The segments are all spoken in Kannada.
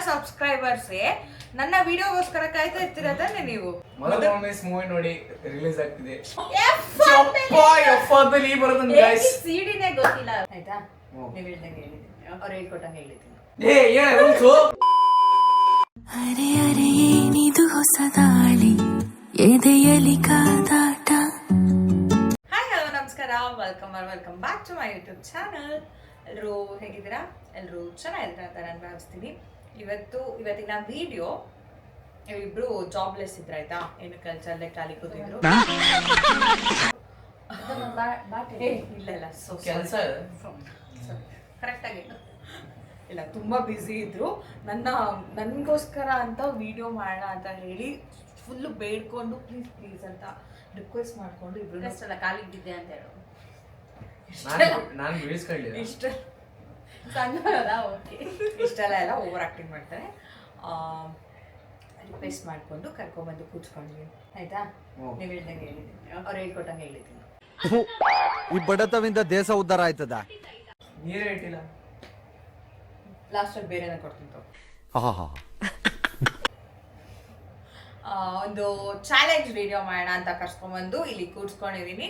ಸಬ್ಸ್ಕ್ರೈಬರ್ಸ್ಗೆ ನನ್ನ ವಿಡಿಯೋಗೋಸ್ಕರ ಕಾಯ್ತಾ ಇರ್ತೀರಾ ತಾನೆ ನೀವು. ಮೂವಿ ನೋಡಿ ರಿಲೀಸ್ ಆಗ್ತಿದೆ. ಸಿಡಿನೇ ಗೊತ್ತಿಲ್ಲ ಆಯ್ತಾ, ನೀವ್ ಹೇಳ್ದಂಗೆ ಹೇಳಿದ್ದೀನಿ, ಅವ್ರು ಹೇಳ್ಕೊಟ್ಟಂಗೆ ಹೇಳಿದ್ದೀನಿ. ಅರೆ ಅರೆ ಏನಿದು ಹೊಸ ದಾಳಿ ಎದೆಯಲಿ ಕಾದಾಟ. ಹಾಯ್ ಹಲೋ ನಮಸ್ಕಾರ, welcome back to my YouTube channel. ಎಲ್ಲರೂ ಹೇಗಿದ್ದೀರಾ? ಎಲ್ಲರೂ ಚೆನ್ನಾಗಿದ್ದೀರಾ ಅಂತ ನಾನು ಭಾವಿಸ್ತೀನಿ. ಇವತ್ತಿನ ವಿಡಿಯೋ, ಇಬ್ರು ಜಾಬ್ಲೆಸ್ ಇದ್ರ ಆಯ್ತಾ, ಏನು ಕೆಲಸಲ್ಲೇ ಖಾಲಿ ಕೂತಿದ್ರು. ಇಲ್ಲ ಕೆಲಸ ಕರೆಕ್ಟಾಗಿ ಇಲ್ಲ, ತುಂಬ ಬ್ಯುಸಿ ಇದ್ರು. ನನಗೋಸ್ಕರ ಅಂತ ವಿಡಿಯೋ ಮಾಡೋಣ ಅಂತ ಹೇಳಿ ಫುಲ್ಲು ಬೇಡ್ಕೊಂಡು ಪ್ಲೀಸ್ ಅಂತ ರಿಕ್ವೆಸ್ಟ್ ಮಾಡ್ಕೊಂಡು ಇಬ್ರು ಅಷ್ಟೆಲ್ಲ ಖಾಲಿ ಇದ್ದಿದ್ದೆ ಅಂತ ಹೇಳು. ಇಷ್ಟೆಲ್ಲ ಎಲ್ಲ ಓವರ್ ಆಕ್ಟಿಂಗ್ ಮಾಡ್ತಾರೆ. ರಿಕ್ವೆಸ್ಟ್ ಮಾಡ್ಕೊಂಡು ಕರ್ಕೊಂಡ್ಬಂದು ಕೂತ್ಕೊಂಡ್ವಿ ಆಯ್ತಾ. ನೀವು ಹೇಳ್ದಂಗೆ ಹೇಳಿದ್ದೀನಿ, ಅವ್ರು ಹೇಳ್ಕೊಟ್ಟಂಗೆ ಹೇಳಿದ್ದೀನಿ. ಈ ಬಡತವಿಂದ ದೇಶ ಉದ್ಧಾರ ಆಯ್ತದ. ನೀರೇ ಇಟ್ಟಿಲ್ಲ, ಲಾಸ್ಟಲ್ಲಿ ಬೇರೆನೇ ಕೊಡ್ತಿತ್ತು. ಒಂದು ಚಾಲೆಂಜ್ ವಿಡಿಯೋ ಮಾಡೋಣ ಅಂತ ಕರ್ಸ್ಕೊಂಡ್ಬಂದು ಇಲ್ಲಿ ಕೂಡ್ಸ್ಕೊಂಡಿದೀನಿ.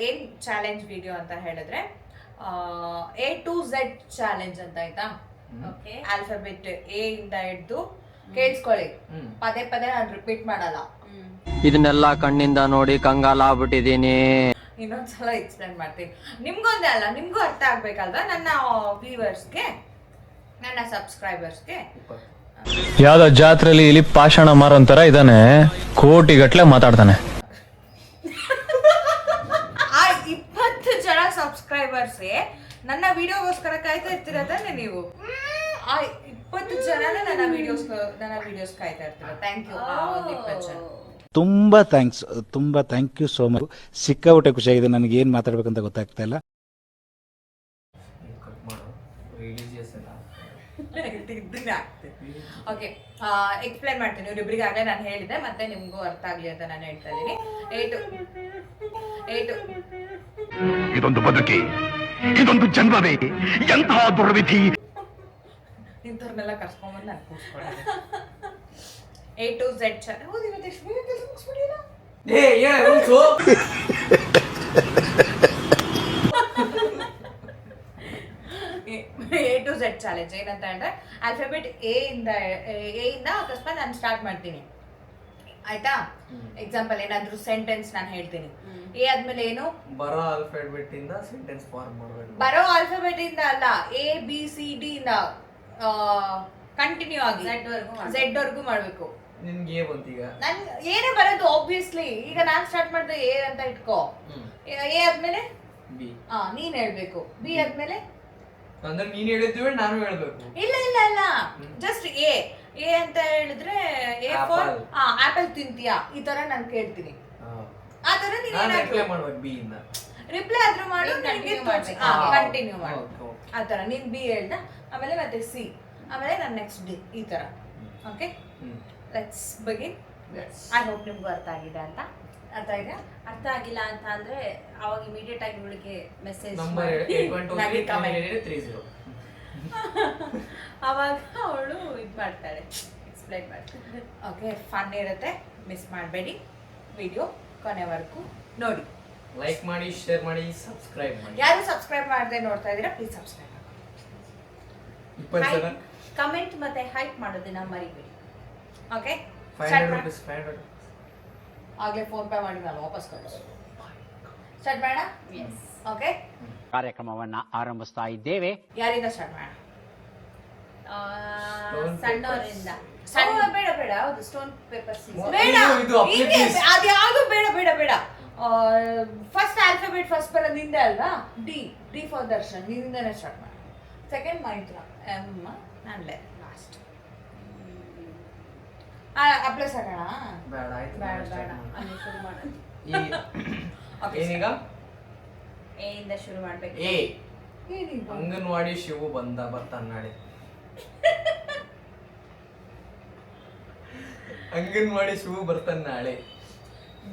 ಏನ್ ಚಾಲೆಂಜ್ ವಿಡಿಯೋ ಅಂತ ಹೇಳಿದ್ರೆ A to Z ಚಾಲೆಂಜ್ ಅಂತ ಆಯ್ತಾ. ಆಲ್ಫಾಬೆಟ್ ಎ ಇಂದ ಹಿಡ್ದು ಕೇಳಿಸ್ಕೊಳ್ಳಿ, ಪದೇ ನಾನು ರಿಪೀಟ್ ಮಾಡಲ್ಲ. ಇದನ್ನೆಲ್ಲ ಕಣ್ಣಿಂದ ನೋಡಿ ಕಂಗಾಲ ಆಗ್ಬಿಟ್ಟಿದೀನಿ. ಇನ್ನೊಂದ್ಸಲ ಎಕ್ಸ್ಪ್ಲೇನ್ ಮಾಡ್ತೀನಿ. ನಿಮ್ಗೊಂದೇ ಅಲ್ಲ, ನಿಮ್ಗೂ ಅರ್ಥ ಆಗ್ಬೇಕಲ್ವಾ, ನನ್ನ ವ್ಯೂವರ್ಸ್ಗೆ, ನನ್ನ ಸಬ್ಸ್ಕ್ರೈಬರ್ಸ್ಗೆ. ಯಾವ್ದೋ ಜಾತ್ರೆಯಲ್ಲಿ ಇಲ್ಲಿ ಪಾಷಾಣ ಮಾರೋಂತರ ಇದಾನೆ, ಕೋಟಿ ಗಟ್ಲೆ ಮಾತಾಡ್ತಾನೆ. ಆ 20 ಜನ ಸಬ್ಸ್ಕ್ರೈಬರ್ಸ್ಗೆ ನನ್ನ ವಿಡಿಯೋಗೋಸ್ಕರ ಕಾಯ್ತಾ ಇರ್ತೀರ ತಾನೆ ನೀವು. ಆ 20 ಜನನೇ ನನ್ನ ವಿಡಿಯೋಸ್ ಕಾಯ್ತಾ ಇರ್ತೀರ. Thank you. 20 ಜನ ತುಂಬಾ ಥ್ಯಾಂಕ್ ಯು ಸೋ ಮಚ್. ಸಿಕ್ಕಾಬಿಟ್ಟೆ ಖುಷಿಯಾಗಿದೆ. ನನಗೆ ಏನು ಮಾತಾಡ್ಬೇಕಂತ ಗೊತ್ತಾಗ್ತಾ ಇಲ್ಲ. ಓಕೆ, ಎಕ್ಸ್ಪ್ಲೈನ್ ಮಾಡ್ತೀನಿ. ಇವ್ರಿಬ್ರಿಗಾಗಲೇ ನಾನು ಹೇಳಿದೆ, ಮತ್ತೆ ನಿಮ್ಗೂ ಅರ್ಥ ಆಗ್ಲಿ ಅಂತ ನಾನು ಹೇಳ್ತಾ ಇದ್ದೀನಿ. ಇದೊಂದು ಬದುಕಿ, ಇದೊಂದು ಜನ್ಮವೇ, ಎಂತಹ ದುರ್ವಿಧಿ. ಇಂಥವ್ರನ್ನೆಲ್ಲ ಕರ್ಸ್ಕೊಂಡ್ಬಂದು ನಾನು ಕೂರ್ಸ್ಕೊಳ್ಳೋದು. A to Z challenge. ಹೌದು, ಇವತ್ತು ಎಷ್ಟು ಬೇಗ ಕೆಲಸ ಮುಗಿಸ್ಬಿಟ್ಟಿಲ್ಲ. A to Z ಚಾಲೆಂಜ್ ಏನಂತ ಹೇಳಿದ್ರೆ, ಆಲ್ಫಾಬೆಟ್ ಎ ಇಂದ ಅಕಸ್ಮಾತ್ ನಾನು ಸ್ಟಾರ್ಟ್ ಮಾಡ್ತೀನಿ ಆಯ್ತಾ. ಎಕ್ಸಾಂಪಲ್ ಏನಾದ್ರು ಸೆಂಟೆನ್ಸ್ ನಾನು ಹೇಳ್ತೀನಿ. ಎ ಆದ್ಮೇಲೆ ಏನು ಬರೋ ಆಲ್ಫಾಬೆಟ್ ಇಂದ ಸೆಂಟೆನ್ಸ್ ಫಾರ್ಮ್ ಮಾಡಬೇಕು. ಬರೋ ಆಲ್ಫಾಬೆಟ್ ಇಂದ ಅಲ್ಲ, A B C D ಇಂದ ಕಂಟಿನ್ಯೂ ಆಗಿ Z ವರ್ಗೂ ಮಾಡ್ಬೇಕು. ನಿನ್ಗೆ ಎ ಬಂತು, ಈಗ ನನ್ ಏನೇ ಬರೋದು ಆಬ್ವಿಯಸ್ಲಿ. ಈಗ ನಾನ್ ಸ್ಟಾರ್ಟ್ ಮಾಡಿದ್ರೆ ಎ ಅಂತ ಇಟ್ಕೋ. ಎ ಆದ್ಮೇಲೆ ಬಿ, ನೀನ್ ಹೇಳ್ಬೇಕು. ಬಿ ಆದ್ಮೇಲೆ ಅಂದ್ರೆ ನೀನ್ ಹೇಳಿದ್ವಿ ನಾನು ಹೇಳ್ಬೇಕು. ಇಲ್ಲ, ಜಸ್ಟ್ ಎ ಅಂತ ಹೇಳಿದ್ರೆ ಎ ಫಾರ್ ಆಪಲ್ ತಿಂತೀಯಾ, ಈ ತರ ನಾನು ಕೇಳ್ತೀನಿ. ಆ ತರ ನೀನ್ ರಿಪ್ಲೈ ಮಾಡ್ಬೇಕು. ಬಿ ಇಂದ ರಿಪ್ಲೈ ಆದ್ರೂ ಮಾಡು, ಕಂಟಿನ್ಯೂ ಮಾಡು. ಆ ತರ ನೀನ್ ಬಿ ಹೇಳ್ದ, ಆಮೇಲೆ ಮತ್ತೆ ಸಿ, ಆಮೇಲೆ ನಾನು ನೆಕ್ಸ್ಟ್ ಡಿ, ಈ ತರ. Okay, let's begin. I hope ನಿಮ್ಗೂ ಅರ್ಥ ಆಗಿದೆ ಅಂತ. ಅರ್ಥ ಇದೆ? ಅರ್ಥ ಆಗಿಲ್ಲ ಅಂತ ಅಂದ್ರೆ ಅವಾಗ ಇಮಿಡಿಯೇಟ್ ಆಗಿ ಇವಳಿಗೆ ಮೆಸೇಜ್ ಅವಾಗ ಅವಳು ಇದು ಮಾಡ್ತಾಳೆ, ಎಕ್ಸ್ಪ್ಲೈನ್ ಮಾಡ್ತಾಳೆ. ಓಕೆ, ಫನ್ ಇರುತ್ತೆ, ಮಿಸ್ ಮಾಡಬೇಡಿ. ವಿಡಿಯೋ ಕೊನೆವರೆಗೂ ನೋಡಿ. ಲೈಕ್ ಮಾಡಿ, ಶೇರ್ ಮಾಡಿ, ಸಬ್ಸ್ಕ್ರೈಬ್ ಮಾಡಿ. ಯಾರು ಸಬ್ಸ್ಕ್ರೈಬ್ ಮಾಡದೆ ನೋಡ್ತಾ ಇದ್ದೀರಾ, ಪ್ಲೀಸ್ ಸಬ್ಸ್ಕ್ರೈಬ್ ಮಾಡಿ. ಕಮೆಂಟ್ ಮತ್ತೆ ಹೈಪ್ ಮಾಡೋದನ್ನ ಮರಿಬೇಡಿ. Okay, 500 rupees. ಆಗ್ಲೇ ಫೋನ್ ಪೇ ಮಾಡಿ ನಾನು ವಾಪಸ್ ಕಳಿಸು. ಸ್ಟಾರ್ಟ್ ಮಾಡೋಣ. ಓಕೆ, ಕಾರ್ಯಕ್ರಮವನ್ನ ಆರಂಭಿಸ್ತಾ ಇದ್ದೇವೆ. ಯಾರಿಂದ ಸ್ಟಾರ್ಟ್ ಮಾಡೋಣ? ಸಣ್ಣವರಿಂದ. ಬೇಡ, ಹೌದು, ಸ್ಟೋನ್ ಪೇಪರ್ ಸೀಸರ್ ಬೇಡ. ಅದ್ಯಾವುದು ಬೇಡ. ಫಸ್ಟ್ ಆಲ್ಫಾಬೆಟ್ ಫಸ್ಟ್ ಬರೋದು ನಿಂದೆ ಅಲ್ವಾ. ಡಿ ಫಾರ್ ದರ್ಶನ್, ನಿಂದನೇ ಸ್ಟಾರ್ಟ್ ಮಾಡೋಣ. ಸೆಕೆಂಡ್ ಮೈತ್ರ, ಎಮ್, ನಾನ್ಲೆ ಲಾಸ್ಟ್. ಅಪ್ಲೈ ಸಾಕೋಣ. ಬೇಡ, ಆಯ್ತು. ಬೇಡ, ಅಲ್ಲಿ ಶುರು ಮಾಡೋಣ. ಏನೀಗ ಎ ಇಂದ ಶುರು ಮಾಡ್ಬೇಕು. ಎ, ಅಂಗನವಾಡಿ ಶಿವು ಬರ್ತಾನೆ ನಾಳೆ. ಅಂಗನವಾಡಿ ಶಿವು ಬರ್ತಾನೆ ನಾಳೆ.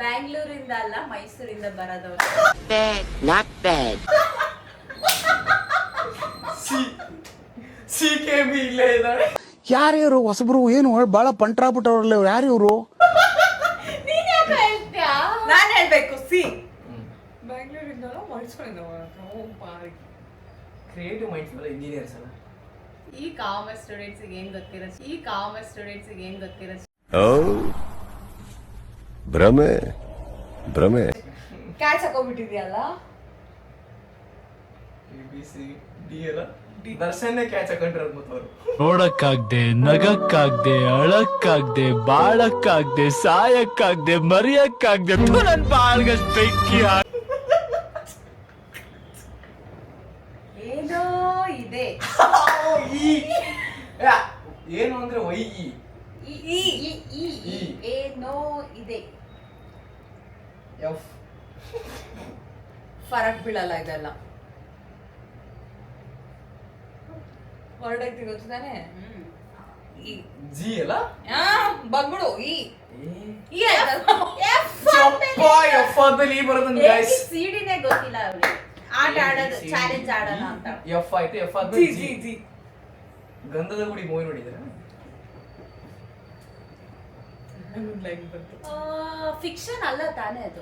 ಬ್ಯಾಂಗ್ಳೂರಿಂದ ಅಲ್ಲ, ಮೈಸೂರಿಂದ ಬರೋದವ್ರು. ಸಿ ಕೆ ಬಿ ಇಲ್ಲೇ ಇದ್ದಾಳೆ. ಯಾರು ಇವರು ಹೊಸಬ್ರು ಏನು ಭಾಳ ಪಂಟ್ರಾಗ್ಬಿಟ್ಟವ್ರಲ್ಲ ಯಾರು ಇವರು? ನೀನ್ ಯಾಕೆ ಹೇಳ್ತೀಯಾ? ನಾನು ಹೇಳ್ಬೇಕು ಸಿ. ಬ್ಯಾಂಗ್ಳೂರಿಂದ ಮಾಡಿಸ್ಕೊಂಡಿದ್ದ ಕ್ರಿಯೇಟಿವ್ ಮೈಂಡ್ಸ್ ಅಲ್ಲ, ಇಂಜಿನಿಯರ್ಸ್ ಅಲ್ಲ. ಈ ಕಾಮರ್ಸ್ ಸ್ಟೂಡೆಂಟ್ಸ್ ಏನ್ ಗೊತ್ತಿರೋದು? ಈ ಕಾಮರ್ಸ್ ಸ್ಟೂಡೆಂಟ್ಸ್ ಏನ್ ಗೊತ್ತಿರೋದು? ಭ್ರಮೆ ಭ್ರಮೆ. ಕ್ಯಾಚ್ ಹಾಕೋಬಿಟ್ಟಿದ್ಯಲ್ಲ. ABCD ಅಲ್ಲ, ದರ್ಶನ್ನೇ ಕ್ಯಾಚ್ ಹಾಕೊಂಡಿರೋದು ಮತ್ತು ಅವರು. ನೋಡಕ್ಕಾಗ್ದೆ, ನಗಕ್ಕಾಗ್ದೆ, ಅಳಕ್ಕಾಗ್ದೆ, ಬಾಳಕ್ಕಾಗ್ದೆ, ಸಾಯಕ್ಕಾಗ್ದೆ, ಮರಿಯಕ್ಕಾಗ್ದೆ, ನನ್ ಬಾಳ್ಗಷ್ಟ್ ಬೆಂಕಿ ಏನೋ ಇದೆ. ಏನು ಅಂದ್ರೆ ವೈ ಇ ಏನೋ ಇದೆ. ಎಫ್ ಫರಕ್ ಬೀಳಲ್ಲ ಇದೆಲ್ಲ. ವರ್ಡ್ ಐತಿ ಗೊತ್ತು ತಾನೆ. ಈ ಜಿ ಅಲ್ಲ, ಬಂದ್ಬಿಡು ಈ ಎಫ್ ಆದ್ಮೇಲೆ ಈ ಬರೋದನ್ನ ಗೈಸ್. ಸಿಡಿನೇ ಗೊತ್ತಿಲ್ಲ ಅವ್ರಿಗೆ. ಆಟ ಆಡೋದು, ಚಾಲೆಂಜ್ ಆಡೋಣ ಅಂತ. ಎಫ್ ಆಯ್ತು, ಎಫ್ ಆದ್ಮೇಲೆ ಜಿ ಜಿ. ಜಿ. ಗಂಧದ ಗುಡಿ ಮೂವಿ ನೋಡಿದ್ರೆ ಫಿಕ್ಷನ್ ಅಲ್ಲ ತಾನೇ ಅದು?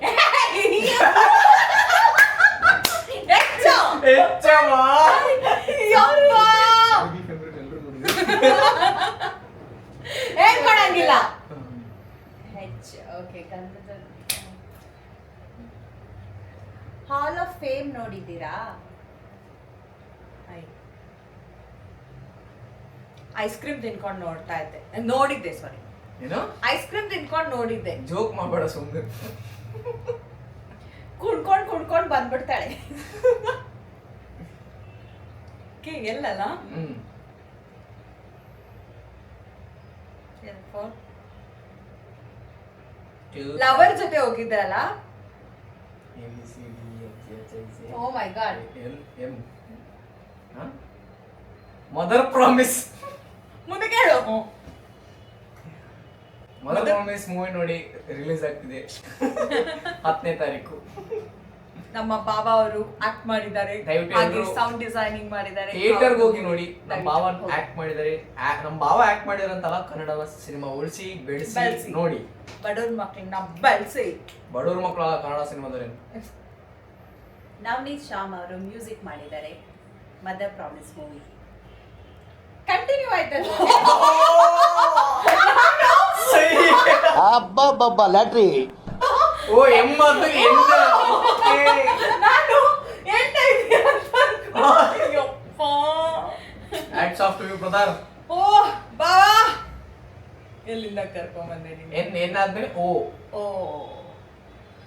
ಹೇಳ್ಕೊಳಂಗಿಲ್ಲ. ಓಕೆ. ಹಾಲ್ ಆಫ್ ಫೇಮ್ ನೋಡಿದ್ದೀರಾ? ಐಸ್ ಕ್ರೀಮ್ ತಿನ್ಕೊಂಡು ನೋಡ್ತಾ ಇದ್ದೆ, ನೋಡಿದ್ದೆ. ಸಾರಿ, ಏನೋ ಐಸ್ ಕ್ರೀಮ್ ತಿನ್ಕೊಂಡು ನೋಡಿದ್ದೆ. ಜೋಕ್ ಮಾಡಬೇಡ ಸುಮ್ಮನೆ. ಕುಣ್ಕೊಂಡ್ ಬಂದ್ಬಿಡ್ತಾಳೆ. ಎಲ್ಲಲ್ಲ ಲವರ್ ಜೊತೆ ಹೋಗಿದ್ರಲ್ಲ. ಓ ಮೈ ಗಾಡ್. Mother promise. ಮುಂದೆ ಕೇಳು. ಮದರ್ ಪ್ರಾಮಿಸ್ ಮೂವಿ ನೋಡಿ ರಿಲೀಸ್ ಆಗ್ತಿದೆ 10ನೇ ತಾರೀಕು. ನಮ್ಮ ಬಾಬಾ ಅವರು ಆಕ್ಟ್ ಮಾಡಿದ್ದಾರೆ, ದಯವಿಟ್ಟು ಹಾಗೆ ಎಲ್ರು ಸೌಂಡ್ ಡಿಸೈನಿಂಗ್ ಮಾಡಿದ್ದಾರೆ. ಥಿಯೇಟರ್ಗೆ ಹೋಗಿ ನೋಡಿ. ನಮ್ಮ ಬಾವ ಆಕ್ಟ್ ಮಾಡಿದ್ದಾರೆ. ನಮ್ಮ ಬಾವ ಆಕ್ಟ್ ಮಾಡಿದಾರಂತಲ್ಲ, ಕನ್ನಡ ಸಿನಿಮಾ ಉಳಿಸಿ ಬೆಳೆಸಿ ಬೆಳ್ಸಿ. ನೋಡಿ. ಬಡವ್ರ ಮಕ್ಕಳನ್ನ ಬೆಳೆಸಿ. ಬಡವ್ರ ಮಕ್ಕಳ ಕನ್ನಡ ಸಿನಿಮಾದವ್ರೇನು. ನವನೀತ್ ಶ್ಯಾಮ್ ಅವರು ಮ್ಯೂಸಿಕ್ ಮಾಡಿದ್ದಾರೆ ಮದರ್ ಪ್ರಾಮಿಸ್ ಮೂವಿ. ಕಂಟಿನ್ಯೂ ಆಯ್ತಲ್ಲ. ಅಬ್ಬಬ್ಬಬ್ಬ ಲ್ಯಾಟ್ರಿ. ಓ ಎಮ್ಮದು ಎಂದ. ನಾನು ಹೇಳ್ತಾ ಇದ್ದೀನಿ ಅಂತ ಅನ್ಕೊಂಡೆ. ಯಪ್ಪ. Hats off to you brother. ಓ ಬಾವಾ, ಎಲ್ಲಿಂದ ಕರ್ಕೊಂಡ್ ಬಂದೆ ನೀನು? ಎನ್ ಆದ್ಮೇಲೆ ಓ. ಓ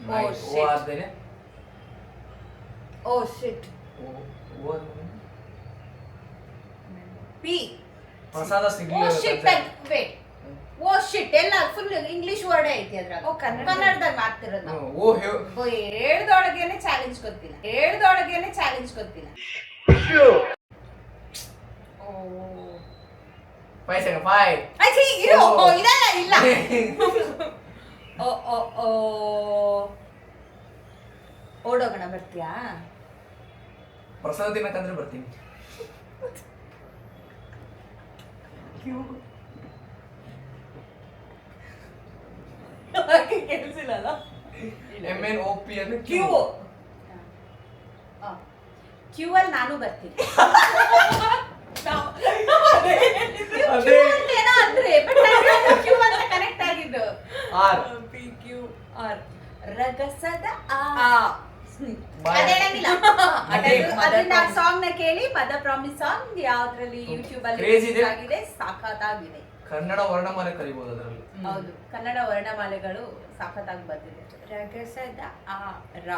ಓ ಆದ್ಮೇಲೆ ಓ ಶಿಟ್. ಓ ಆದ್ಮೇಲೆ ಪಿ. ಪ್ರಸಾದ ಓ ಸಿಗ್ಲಿಲ್ಲ. ಶಿಟ್. ವೇಟ್. ಓ ಶಿಟ್ ಎಲ್ಲ ಫುಲ್ ಇಂಗ್ಲಿಷ್ ವರ್ಡ್ ಐತಿ ಅದ್ರಾಗ. ಓ, ಕನ್ನಡ. ಕನ್ನಡದಾಗ ಮಾಡ್ತಿರೋದು ನಾವು. ಓ ಹೇಳ್ದೊಳಗೇನೆ ಚಾಲೆಂಜ್ ಗೊತ್ತಿಲ್ಲ. ಓ 5 seconds 5. ಐ ಇರು. ಓ. ಓ ಇದಲ್ಲ ಇಲ್ಲ. ಓ ಓ ಓ ಓಡೋಗೋಣ, ಬರ್ತೀಯಾ? ಪ್ರಸಾದ ತಿನ್ನಕಂದ್ರೆ ಬರ್ತೀನಿ. ಕೇಳಿಸಿಲ್ಲ ಅಲ್ಲ. MNOP ಅಂದ್ರೆ ಕ್ಯೂ. ಕ್ಯೂ ಅಲ್ಲಿ ನಾನು ಬರ್ತೀನಿ. ಅದೇ ಏನೋ ಅಂದ್ರೆ ಬಟ್ ಕ್ಯೂ ಅಂತ ಕನೆಕ್ಟ್ ಆಗಿದ್ದು. ಆರ್. PQR. ರಗಸದ ಆ. ಬಾಯ್. ಅದೇನಂಗಿಲ್ಲ. ಅದೇ ಅದನ್ನ ಸಾಂಗ್ ನ ಕೇಳಿ. ಮದರ್ ಪ್ರಾಮಿಸ್ ಸಾಂಗ್ ಯಾವ್ದ್ರಲ್ಲಿ ಯೂಟ್ಯೂಬ್ ಅಲ್ಲಿ Crazy ಇದೆ. ಆಗಿದೆ, ಸಾಕಾಗಿದೆ. ಕನ್ನಡ ವರ್ಣಮಾಲೆ ಕಲಿಬಹುದು ಅದರಲ್ಲಿ. ಹೌದು, ಕನ್ನಡ ವರ್ಣಮಾಲೆಗಳು ಸಾಕತ್ತಾಗಿ ಬಂದಿದೆ. ರಗಸದ ಆ ರ.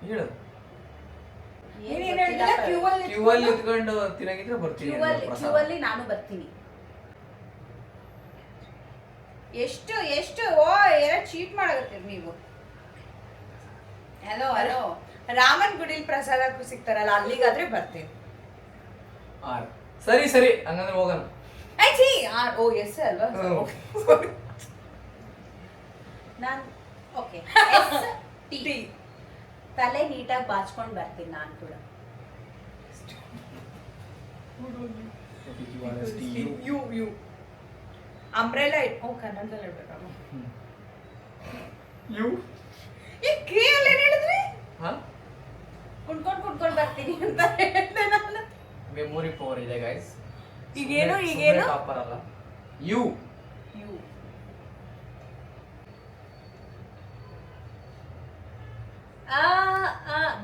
ಹೇಳು. ನೀನ್ ಏನ್ ಹೇಳ್ತಿಲ್ಲ? ಕ್ಯೂ ಅಲ್ಲಿ ಕ್ಯೂ ಅಲ್ಲಿ ಇಟ್ಕೊಂಡು ತಿನ್ನಗಿದ್ರೆ ಬರ್ತೀನಿ. ಕ್ಯೂ ಅಲ್ಲಿ ನಾನು ಬರ್ತೀನಿ. ಎಷ್ಟು ಓ ಏನೋ ಚೀಟ್ ಮಾಡಕತ್ತೀರಿ ನೀವು. ಹಲೋ ರಾಮನ್ ಗುಡಿಲ್ ಪ್ರಸಾದ ಸಿಗ್ತಾರಲ್ಲ, ಅಲ್ಲಿಗಾದ್ರೆ ಬರ್ತೀನಿ. ಆರ್. ಸರಿ ಹಂಗಂದ್ರೆ ಹೋಗೋಣ. ಐ ಆರ್ ಓ ಎಸ್ ಅಲ್ವಾ? ನಾನು ಓಕೆ ಟಿ. ತಲೆ ನೀಟಾಗಿ ಬಾಚ್ಕೊಂಡು ಬರ್ತೀನಿ ನಾನು ಕೂಡ. ಯು ಅಂಬ್ರೆಲಾ ಓ ಕನ್ನಡದಲ್ಲಿ ಹೇಳ್ಬೇಕಲ್ಲ ಯು ಈ ಕೆ ಅಲ್ಲಿ ಏನ್ ಹೇಳಿದ್ರಿ ಹಾ ಕುಣ್ಕೊಂಡ್ ಬರ್ತೀನಿ ಅಂತ ಹೇಳ್ದೆ ನಾನು ಮೆಮೊರಿ ಪವರ್ ಇದೆ ಗೈಸ್. ಈಗೇನು ಟಾಪರ್ ಅಲ್ಲ. ಯು ಯು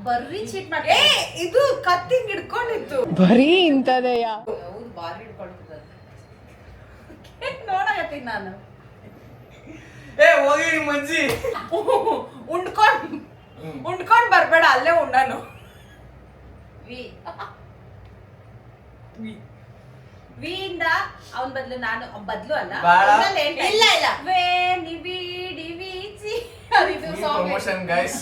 ಬರ್ರಿ ಚೀಟ್ ಏ ಮಾಡ್ತಾರೆ. ಇದು ಕತ್ತಿಂಗ್ ಹಿಡ್ಕೊಂಡಿತ್ತು ಬರೀ ಇಂಥದೆಯಾ? ಹೌದು ಬಾರಿ ಹಿಡ್ಕೊಂಡಿತ್ತು ನೋಡಕತ್ತೀನಿ ನಾನು ಏ ಹೋಗಿ ನಿಮ್ಮ ಅಜ್ಜಿ. ಉಂಡ್ಕೊಂಡ್ ಬರ್ಬೇಡ ಅಲ್ಲೇ ಉಣ್ಣಾನು ವಿ ಇಂದ ಅವನ್ ಬದ್ಲು ನಾನು ಬದ್ಲು ಅಲ್ಲ ಬೇಡ. ಇದ್ರಲ್ಲಿ ಹೇಳ್ತಾ ಇಲ್ಲ, ಇಲ್ಲ. ವೇ ನಿಬಿ ಡಿವಿ ಚಿ ಅದಿದು ಸಾಂಗ್ ಪ್ರಮೋಷನ್ ಗೈಸ್.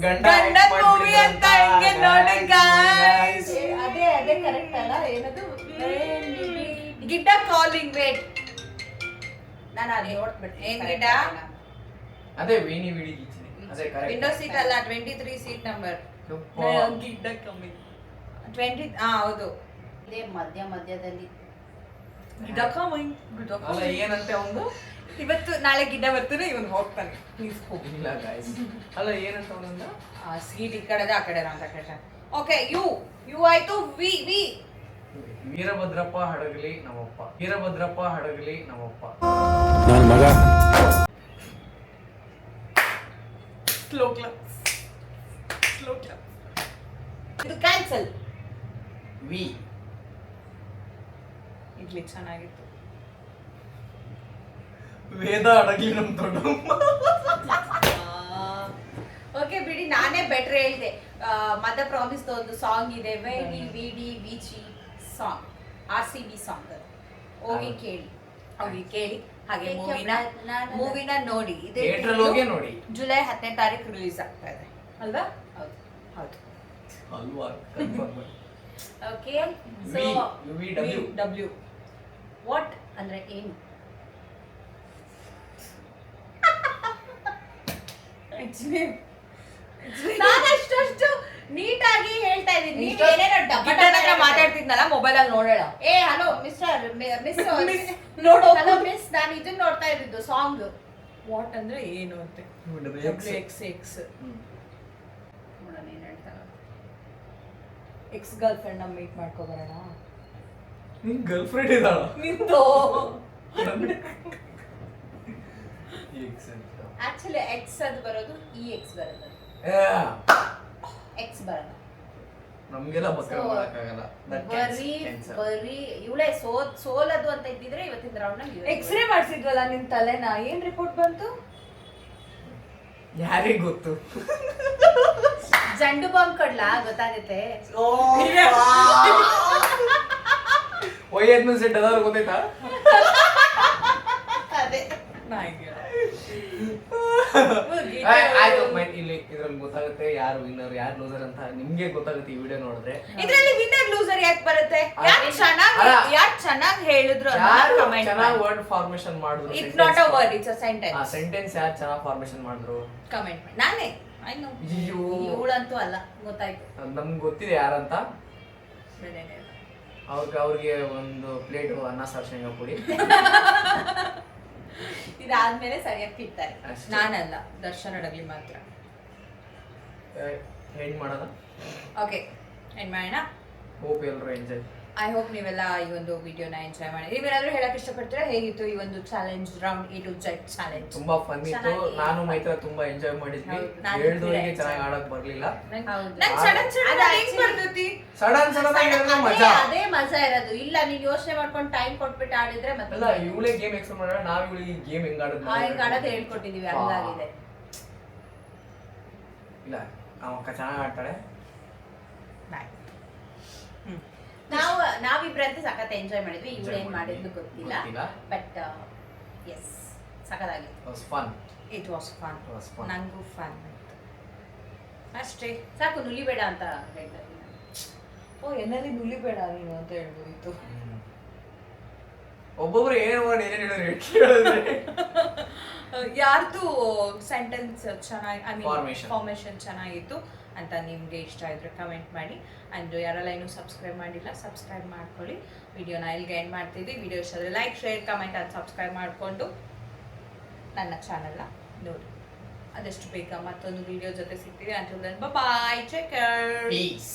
ಗಂಡನ್ ಮೂವಿ ಅಂತ ಹಿಂಗೆ ನೋಡಿ guys. ಅದೇ ಕರೆಕ್ಟ್ ಅಲ್ಲ ಏನದು ವೇ ನಿಬಿ ಗಿಡ್ಡ ಕಾಲಿಂಗ್ ವೇಟ್ ನಾನು ಅದು ನೋಡ್ಬಿಡ್ತೀನಿ ಏನ್ correct ಗಿಡ? ಅಲ್ಲ. ಅದೇ ವೀಣಿ ವಿಡಿ ಗೀಚಿನಿ. ಅದೇ ಕರೆಕ್ಟ್. ವಿಂಡೋ ಸೀಟ್ ಅಲ್ಲ 23 ಸೀಟ್ ನಂಬರ್ ಗಿಡ್ಡ ಕಮ್ಮಿ 20 ಹೌದು ಇದೇ ಮಧ್ಯದಲ್ಲಿ ಗಿಡ್ಡ ಕಮ್ಮಿ ಅಲ್ಲ ಏನಂತೆ ಅವನು? ಇವತ್ತು ನಾಳೆ ಗಿಡ್ಡ ಬರ್ತಾನೆ ಇವನು ಹೋಗ್ತಾನೆ ಪ್ಲೀಸ್ ಹೋಗಿ ಇಲ್ಲ ಗೈಸ್. ಅಲ್ಲ ಏನಂತ ಅವನಂದ? ಸೀಟ್ ಈ ಕಡೆದ ಆ ಕಡೆ ಅಂತ ಕೇಳ್ತಾನೆ ಓಕೆ ಯು ಆಯ್ತು ವಿ ವೀರಭದ್ರಪ್ಪ ಹಡಗಲಿ ನಮ್ಮಪ್ಪ. ವೀರಭದ್ರಪ್ಪ ಹಡಗಲಿ ನಮ್ಮಪ್ಪ. ನನ್ನ ಮಗ ಸ್ಲೋ ಕ್ಲಾಪ್ ಇದು ಕ್ಯಾನ್ಸಲ್ ವಿ ಇಡ್ಲಿ ಚೆನ್ನಾಗಿತ್ತು ವೇದ ಹಡಗಲಿ ನಮ್ ದೊಡ್ಡಮ್ಮ. ಓಕೆ ಬಿಡಿ ನಾನೇ ಬೆಟರ್ ಹೇಳ್ದೆ ಮದ ಪ್ರಾಮಿಸ್ ಒಂದು ಸಾಂಗ್ ಇದೆ Vedi VD ವಿಚಿ song RCB song ಹೋಗಿ ಕೇಳಿ ಹೋಗಿ ಕೇಳಿ ಹಾಗೆ Take ಮೂವಿನ your breath, ನಾನು- ಮೂವಿನ ನೋಡಿ ಥಿಯೇಟರ್ ಹೋಗಿ ನೋಡಿ. ಜುಲೈ 10ನೇ ತಾರೀಕು ರಿಲೀಸ್ ಆಗ್ತಾ ಇದೆ ಅಲ್ವಾ ಹೌದು ಹೌದು ಅಲ್ವಾ confirm. Okay so we W. W what ಅಂದ್ರೆ ಏನು ನಾನು ಅಷ್ಟು ನೀಟಾಗಿ ಹೇಳ್ತಾ ಇದ್ದೀನಿ ನೀವು ಏನೇನೋ ಡಬ್ಬ ಮಾತಾಡ್ತಿದ್ನಲ್ಲ ಮೊಬೈಲ್ ಅಲ್ಲಿ ನೋಡೋಣ ಏ ಹಲೋ ಮಿಸ್ಟರ್ ಮಿಸ್ ನೋಡು ಹಲೋ ಮಿಸ್ ನಾನು ಇದನ್ನ ನೋಡ್ತಾ ಇದ್ದಿದ್ದು ಸಾಂಗ್ ವಾಟ್ ಅಂದ್ರೆ ಏನು ಅಂತ ಎಕ್ಸ್ ನೋಡೋಣ ಏನ್ ಹೇಳ್ತಾರ ಎಕ್ಸ್ ಗರ್ಲ್ ಫ್ರೆಂಡ್ ನ ಮೀಟ್ ಮಾಡ್ಕೊ ಬರೋಣ ನಿನ್ ಗರ್ಲ್ ಫ್ರೆಂಡ್ ಇದ್ದಾಳ? ನಿಂದು ಆಕ್ಚುಲಿ ಎಕ್ಸ್ ಅದು ಬರೋದು EX ಬರೋದು ಎಕ್ಸ್ ಬರೋದು ನಮ್ಗೆಲ್ಲ ಬಕ್ಕರ ಮಾಡಕ್ಕಾಗಲ್ಲ. ಬರೀ ಇವಳೇ ಸೋಲದು ಅಂತ ಇದ್ದಿದ್ರೆ ಇವತ್ತಿನ ರೌಂಡ್ ನಲ್ಲಿ ಎಕ್ಸ್ರೇ ಮಾಡ್ಸಿದ್ವಲ್ಲ ನಿನ್ ತಲೆನ ಏನ್ ರಿಪೋರ್ಟ್ ಬಂತು ಯಾರಿಗ್ ಗೊತ್ತು? ಜಂಡು ಬಾಂಬ್ ಕೊಡ್ಲಾ ಗೊತ್ತಾಗುತ್ತೆ ಒಯ್ಯದ್ನ ಸೆಟ್ ಅದಾದ್ರು ಗೊತ್ತಾಯ್ತಾ? ಅದೇ ಆಯ್ತು ಇಲ್ಲಿ ಇದ್ರಲ್ಲಿ ಗೊತ್ತಾಗುತ್ತೆ ಯಾರು ವಿನ್ನರ್ ಯಾರು ಲೂಸರ್ ಅಂತ ನಿಮ್ಗೆ ಗೊತ್ತಾಗುತ್ತೆ ಈ ವಿಡಿಯೋ ನೋಡಿದ್ರೆ. ಇದ್ರಲ್ಲಿ ವಿನ್ನರ್ ಲೂಸರ್ ಯಾಕೆ ಬರುತ್ತೆ ಯಾರು ಚೆನ್ನಾಗಿ ಹೇಳಿದ್ರು ಯಾರು ಕಮೆಂಟ್ ಚೆನ್ನಾಗಿ ವರ್ಡ್ ಫಾರ್ಮೇಶನ್ ಮಾಡಿದ್ರು. It's not a word it's a sentence sentence ಯಾರು ಚೆನ್ನಾಗಿ ಫಾರ್ಮೇಶನ್ ಮಾಡಿದ್ರು ಕಮೆಂಟ್ ಮಾಡಿ ನಾನೇ ಐ ನೋ ಅಯ್ಯೋ ಇವಳಂತೂ ಅಲ್ಲ ಗೊತ್ತಾಯ್ತು ನಮ್ಗೆ ಗೊತ್ತಿದೆ ಯಾರಂತ. ಅವ್ರಿಗೆ ಒಂದು ಪ್ಲೇಟ್ ಅನ್ನ ಸಾರು ಶೇಂಗಾ ಪುಡಿ. ಇದಾದ್ಮೇಲೆ ಸರಿಯಾಗಿ ತಿಂತಾರೆ ಅಷ್ಟೇ. ನಾನಲ್ಲ ದರ್ಶನ್ ಅಡಗ್ಲಿ ಮಾತ್ರ ಹೆಂಗ್ ಮಾಡೋದ? ಓಕೆ ಎಂಡ್ ಮಾಡೋಣ ಹೋಪ್ ಎಲ್ಲರೂ ಎಂಜಾಯ್. ಐ ಹೋಪ್ ನೀವೆಲ್ಲ ಈ ಒಂದು ವಿಡಿಯೋನ ಎಂಜಾಯ್ ಮಾಡಿ ನೀವೇನಾದ್ರೂ ಹೇಳಕ್ ಇಷ್ಟಪಡ್ತೀರಾ ಹೇಗಿತ್ತು ಈ ಒಂದು challenge round A to Z challenge ತುಂಬಾ ಫನ್ ಇತ್ತು. ಚೆನ್ನಾಗಿ ನಾನು ಮೈತ್ರ ತುಂಬಾ ಎಂಜಾಯ್ ಮಾಡಿದ್ವಿ. ಹೌದು, ನಾನು ಹೇಳ್ದವರಿಗೆ ಕೂಡ ಚೆನ್ನಾಗಿ ಆಡಕ್ ಬರ್ಲಿಲ್ಲ. ಹೌದು. ನಂಗೆ ಸಡನ್ ಹೆಂಗ್ ಬರ್ತೈತಿ ಸಡನ್ ಆಗಿ ಮಜಾ. ಅದೇ ಮಜಾ ಇರೋದು ಇಲ್ಲ ನೀನ್ ಯೋಚನೆ ಮಾಡ್ಕೊಂಡು ಟೈಮ್ ಕೊಟ್ಬಿಟ್ಟು ಆಡಿದ್ರೆ ಅಲ್ಲ ಮತ್ತೆ ಇವಳೇ ಗೇಮ್ ಎಕ್ಸ್ಪ್ಲೇನ್ ಮಾಡೋಣ, ನಾವ್ ಇವಳಿಗೆ ಗೇಮ್ ಹೆಂಗ್ ಹಿಂಗ್ ಆಡೋದು ಹೇಳ್ಕೊಟ್ಟಿದೀವಿ ಹಂಗಾಗಿದೆ ಇಲ್ಲ ಅವಕ್ಕ ಚೆನ್ನಾಗಿ ಆಡ್ತಾಳೆ. ನಾವಿಬ್ರಂತೂ ಸಖತ್ ಎಂಜಾಯ್ ಮಾಡಿದ್ವಿ ಇವಳು ಏನ್ ಮಾಡಿದ್ಲು ಗೊತ್ತಿಲ್ಲ ಗೊತ್ತಿಲ್ಲ. ಬಟ್ ಎಸ್ ಸಖತ್ತಾಗಿತ್ತು. Was fun. It was fun It was fun. ನಂಗೂ ಫನ್ ಅಷ್ಟೇ ಸಾಕು ನುಲಿಬೇಡ ಅಂತ ಹೇಳ್ತಾ ಇದ್ದೀನಿ ನಾನು. ಓ ಎನ್ನಲ್ಲಿ ನುಲಿಬೇಡ ನೀನು ಅಂತ ಹೇಳ್ಬೋದಿತ್ತು ಒಬ್ಬೊಬ್ರು ಏನೇನು ಹೇಳಿದ್ರೆ ಯಾರ್ದು ಸೆಂಟೆನ್ಸ್ ಚೆನ್ನಾಗಿ ಐ ಮೀನ್ Formation. ಫಾರ್ಮೇಶನ್ ಚೆನ್ನಾಗಿತ್ತು ಅಂತ ನಿಮ್ಗೆ ಇಷ್ಟ ಇದ್ರೆ ಕಮೆಂಟ್ ಮಾಡಿ ಆ್ಯಂಡ್ ಯಾರೆಲ್ಲ ಇನ್ನೂ ಸಬ್ಸ್ಕ್ರೈಬ್ ಮಾಡಿಲ್ಲ ಸಬ್ಸ್ಕ್ರೈಬ್ ಮಾಡ್ಕೊಳ್ಳಿ. ವಿಡಿಯೋನ ಇಲ್ಲಿಗೆ ಎಂಡ್ ಮಾಡ್ತಿದ್ವಿ. ವಿಡಿಯೋ ಇಷ್ಟ ಆದರೆ like, share, comment and subscribe ಮಾಡಿಕೊಂಡು ನನ್ನ ಚಾನಲ್ನ ನೋಡಿ. ಆದಷ್ಟು ಬೇಗ ಮತ್ತೊಂದು ವಿಡಿಯೋ ಜೊತೆ ಸಿಗ್ತೀವಿ. Until then bye, take care. Piece.